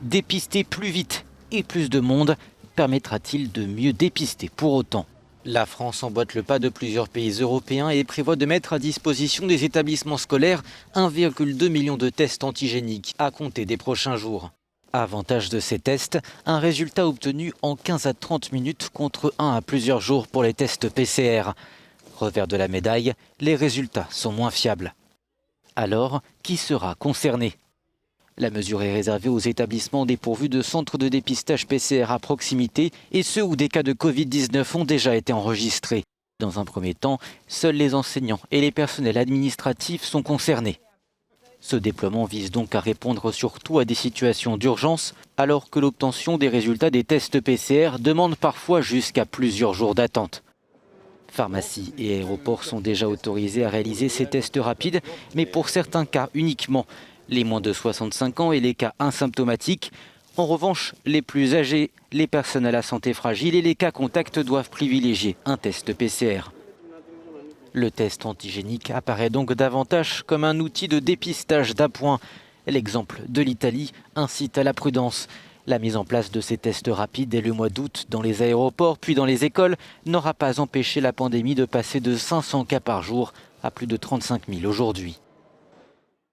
Dépister plus vite et plus de monde permettra-t-il de mieux dépister pour autant? La France emboîte le pas de plusieurs pays européens et prévoit de mettre à disposition des établissements scolaires 1,2 million de tests antigéniques à compter des prochains jours. Avantage de ces tests, un résultat obtenu en 15 à 30 minutes contre 1 à plusieurs jours pour les tests PCR. Revers de la médaille, les résultats sont moins fiables. Alors, qui sera concerné? La mesure est réservée aux établissements dépourvus de centres de dépistage PCR à proximité et ceux où des cas de Covid-19 ont déjà été enregistrés. Dans un premier temps, seuls les enseignants et les personnels administratifs sont concernés. Ce déploiement vise donc à répondre surtout à des situations d'urgence, alors que l'obtention des résultats des tests PCR demande parfois jusqu'à plusieurs jours d'attente. Pharmacies et aéroports sont déjà autorisés à réaliser ces tests rapides, mais pour certains cas uniquement. Les moins de 65 ans et les cas asymptomatiques. En revanche, les plus âgés, les personnes à la santé fragile et les cas contacts doivent privilégier un test PCR. Le test antigénique apparaît donc davantage comme un outil de dépistage d'appoint. L'exemple de l'Italie incite à la prudence. La mise en place de ces tests rapides dès le mois d'août dans les aéroports puis dans les écoles n'aura pas empêché la pandémie de passer de 500 cas par jour à plus de 35 000 aujourd'hui.